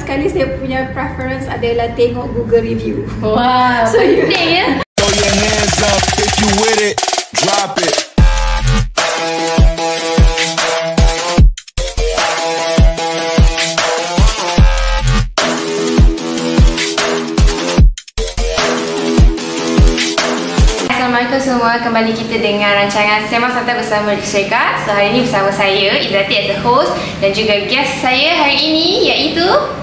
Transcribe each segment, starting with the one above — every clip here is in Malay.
sekali saya punya preference adalah tengok Google review. Wow, So, penting ya. Throw your hands up if you with it, drop it. Assalamualaikum semua, kembali kita dengan rancangan Sembang Santai bersama Syeka. So hari ini bersama saya Izzati as a host dan juga guest saya hari ini iaitu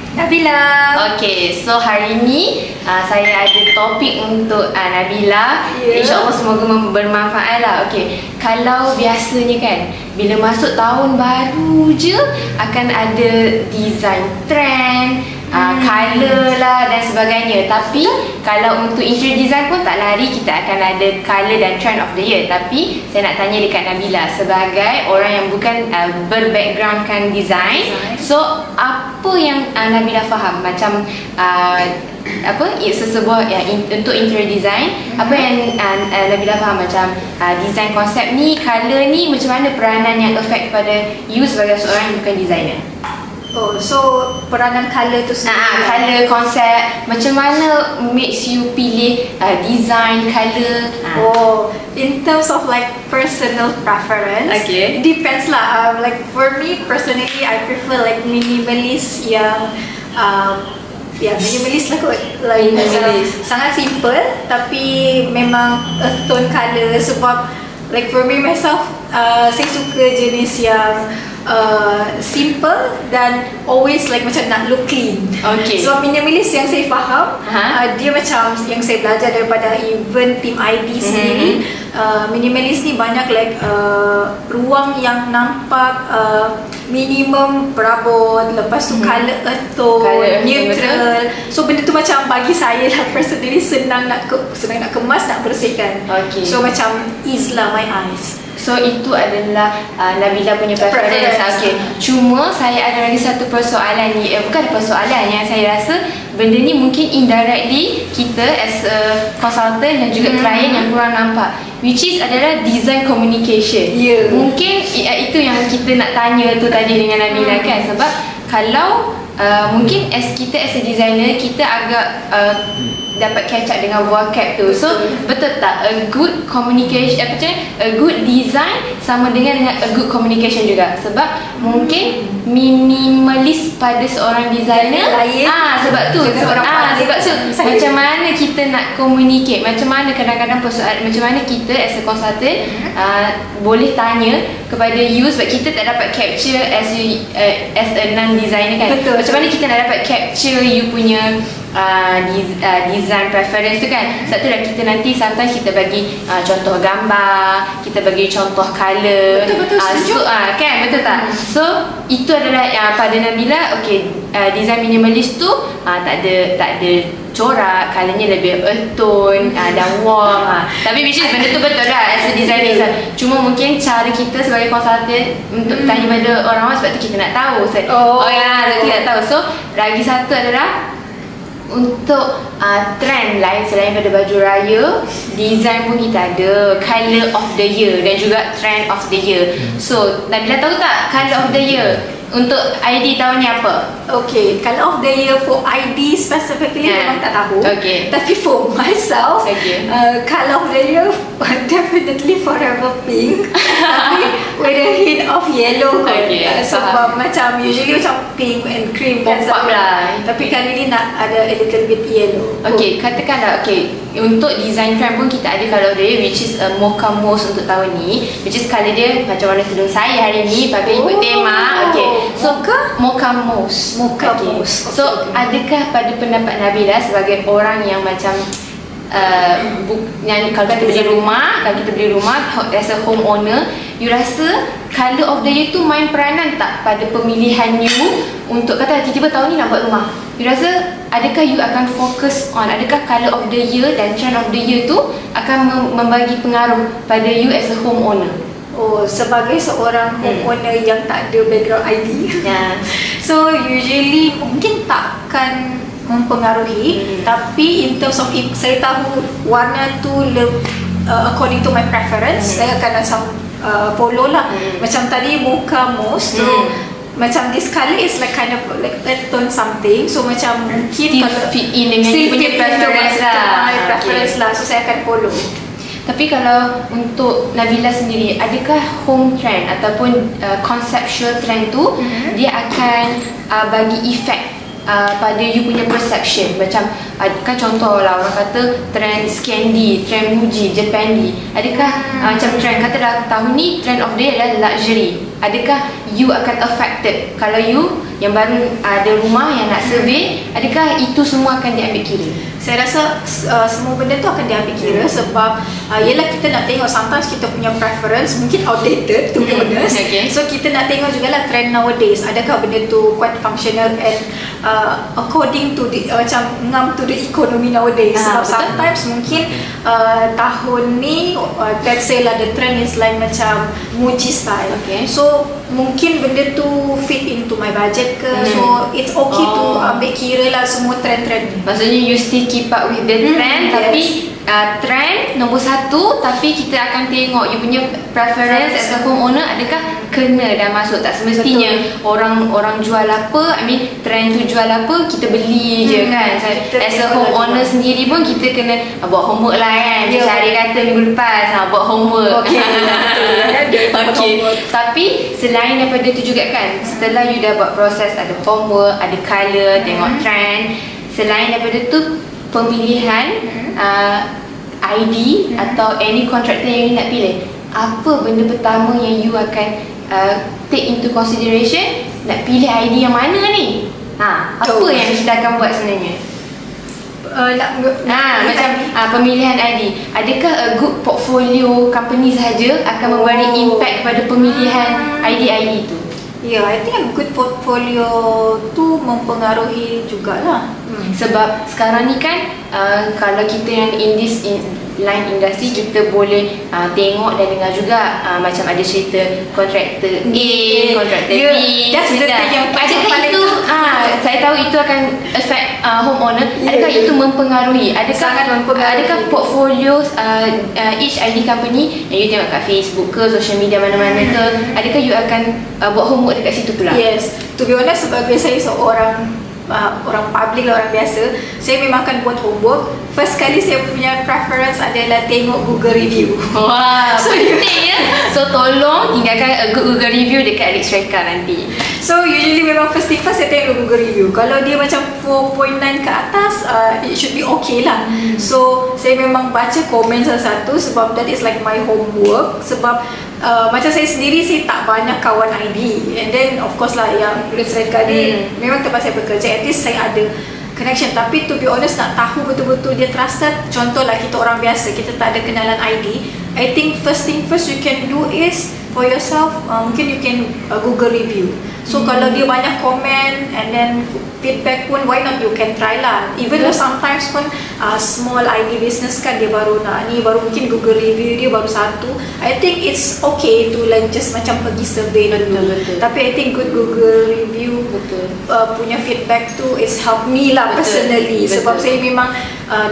Nabila. Okay, so hari ini saya ada topik untuk Nabila. InsyaAllah semoga bermanfaat lah. Okay, kalau biasanya kan bila masuk tahun baru je akan ada design trend, color lah dan sebagainya. Tapi kalau untuk interior design pun tak lari, kita akan ada color dan trend of the year. Tapi saya nak tanya dekat Nabila sebagai orang yang bukan berbackgroundkan design. So apa yang Nabila faham macam sesebuah untuk interior design, apa yang Nabila faham macam design konsep ni, color ni, macam mana peranan yang affect pada you sebagai seorang yang bukan designer? Oh, so peranan color tu sendiri. Color, konsep, macam mana makes you pilih design, color? Oh, in terms of like personal preference, Okay. it depends lah. Like for me personally, I prefer like minimalist yang minimalist lah kot. Like Minimalist. sangat simple tapi memang earth tone color. Sebab like for me myself, saya suka jenis yang simple dan always like macam nak look clean. Okay. So minimalist yang saya faham, dia macam yang saya belajar daripada even team ID sendiri. Minimalist ni banyak like ruang yang nampak minimum berabot, lepas tu color earth tone, neutral. So benda tu macam bagi saya lah personally senang nak kemas, nak bersihkan. Okay. So macam ease lah my eyes. So itu adalah Nabila punya preference. Okay. Cuma saya ada lagi satu persoalan ni, bukan persoalan yang saya rasa benda ni mungkin indirectly kita as a consultant dan juga client yang kurang nampak, which is adalah design communication. Mungkin itu yang kita nak tanya tu tadi dengan Nabila kan, sebab kalau mungkin kita as a designer kita agak dapat catch up dengan vocab tu. So betul tak a good communication, a good design sama dengan a good communication juga. Sebab mungkin minimalis pada seorang designer sebab tu macam mana kita nak communicate, macam mana kadang-kadang persoalan, macam mana kita as a consultant boleh tanya kepada you, sebab kita tak dapat capture as a non-designer kan. Macam mana kita nak dapat capture you punya design preference tu kan. Sebab tu lah kita nanti sometimes kita bagi contoh gambar, kita bagi contoh color. Betul setuju. Kan, betul tak? So itu adalah pada Nabila. Okay, design minimalist tu tak ada corak, colornya lebih earth tone dan warm. Tapi which is benda tu betul lah as a designer. Cuma mungkin cara kita sebagai consultant untuk tanya pada orang-orang, sebab tu kita nak tahu. Sebab kita nak tahu. So lagi satu adalah untuk trend lain selain pada baju raya, design pun kita ada color of the year dan juga trend of the year. So Nabila tahu tak color of the year untuk ID tahun ni apa? Okay, color of the year for ID specifically memang tak tahu. Okay. Tapi for myself, color of the year definitely forever pink. Tapi with a hint of yellow kot. Sebab macam usually macam pink and cream kan. Tapi kali ni nak ada a little bit yellow. Okay, katakanlah untuk design trend pun kita ada color of the year, which is mocha mauve untuk tahun ni, which is color dia macam warna tudung saya hari ni pakai ikut tema. So mocha mauve. So adakah pada pendapat Nabila sebagai orang yang macam yang kalau kita beli rumah, as a home owner, you rasa color of the year tu main peranan tak pada pemilihan you untuk kata tiba-tiba tahun ni nak buat rumah? You rasa adakah you akan fokus on, adakah color of the year dan trend of the year tu akan membagi pengaruh pada you as a home owner? Oh, sebagai seorang homeowner yang tak ada background ID, so usually mungkin takkan mempengaruhi. Tapi in terms of if saya tahu warna tu according to my preference, saya akan macam follow lah. Macam tadi mocha mauve, so macam this colour is like kind of like earth tone something, so macam mungkin still kalau fit in dengan still you punya fit into preference lah. my preference lah, so saya akan follow. Tapi kalau untuk Nabila sendiri, adakah home trend ataupun conceptual trend tu dia akan bagi efek pada you punya perception? Macam kan contoh lah, orang kata trend Scandi, trend Muji, Japandi. Adakah macam trend kata dah tahun ni trend of day adalah luxury, adakah you akan affected? Kalau you yang baru ada rumah yang nak survey, adakah itu semua akan diambil kira? Saya rasa semua benda tu akan diambil kira sebab yelah kita nak tengok sometimes kita punya preference mungkin outdated to be honest. So kita nak tengok jugalah trend nowadays, adakah benda tu quite functional and according to the, macam ngam to the economy nowadays. Sebab sometimes mungkin tahun ni let's say lah the trend is like macam Muji style, so mungkin benda tu fit into my budget ke, so it's okay to ambil kira lah semua trend-trend ni. Maksudnya you still keep up with the trend, tapi trend nombor satu, tapi kita akan tengok you punya preference as a homeowner, adakah kena dah masuk. Tak semestinya orang jual apa, I mean trend tu jual apa, kita beli je kan. As a homeowner sendiri pun kita kena buat homework lah kan. Cari kata minggu lepas buat homework. Tapi selain daripada tu juga kan, setelah you dah buat proses, ada homework, ada colour, tengok trend, selain daripada tu pemilihan ID atau any contractor yang you nak pilih, apa benda pertama yang you akan take into consideration? Nak pilih ID yang mana ni? Apa yang kita akan buat sebenarnya? Macam pemilihan ID, adakah a good portfolio company sahaja akan memberi impact pada pemilihan ID tu? Ya, I think a good portfolio tu mempengaruhi jugalah. Sebab sekarang ni kan kalau kita yang in this line industry, kita boleh tengok dan dengar juga macam ada cerita kontraktor A, kontraktor B. Adakah itu saya tahu itu akan affect homeowner? Adakah itu mempengaruhi? Adakah portfolio each ID company yang you tengok kat Facebook ke, social media mana-mana ke, adakah you akan buat homework dekat situ pula? Yes, to be honest, sebagai saya seorang orang public lah, orang biasa, saya memang akan buat homework. First kali saya punya preference adalah tengok Google review. So penting ya. So tolong tinggalkan a good Google review dekat Alex Reka nanti. So usually memang first thing first saya tengok Google review. Kalau dia macam 4.9 ke atas, it should be okay lah. So saya memang baca komen satu-satu sebab that is like my homework. Sebab macam saya sendiri, saya tak banyak kawan ID, and then of course lah yang Alex Reka ni memang tempat saya bekerja, at least saya ada connection. Tapi to be honest, nak tahu betul-betul dia trusted, contoh lah kita orang biasa, kita tak ada kenalan ID, I think first thing first you can do is for yourself, mungkin you can Google review. So kalau dia banyak komen and then feedback pun, why not you can try lah. Even though sometimes pun small ID business kan, dia baru nak ni, baru mungkin Google review dia baru satu, I think it's okay to like just macam pergi survey dulu. Tapi I think good Google review punya feedback tu it's help me lah personally. Sebab saya memang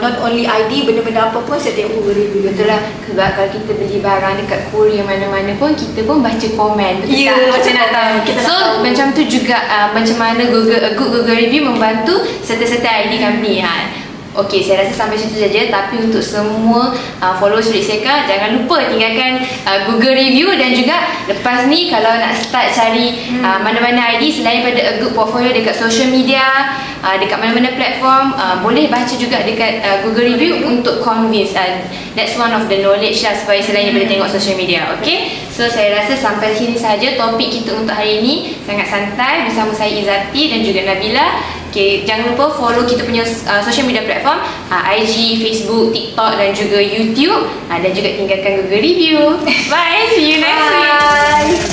not only ID, benda-benda apa pun saya tengok Google review. Betul lah. Sebab kalau kita beli barang dekat Korea mana-mana pun, kita pun baca komen. Betul tak? Macam nak tahu. So macam tu juga macam mana good Google review membantu serta-serta ID company. Okey, saya rasa sampai situ saja. Tapi untuk semua followers Alex Reka, jangan lupa tinggalkan Google review. Dan juga lepas ni kalau nak start cari mana-mana ID selain pada a good portfolio dekat social media, dekat mana-mana platform, boleh baca juga dekat Google review untuk convince. That's one of the knowledge lah, supaya selain daripada tengok social media. Okay, so saya rasa sampai sini saja topik kita untuk hari ini. Sangat santai bersama saya Izzati dan juga Nabila. Okay, jangan lupa follow kita punya social media platform, IG, Facebook, TikTok dan juga YouTube, dan juga tinggalkan Google review. Bye, see you next week.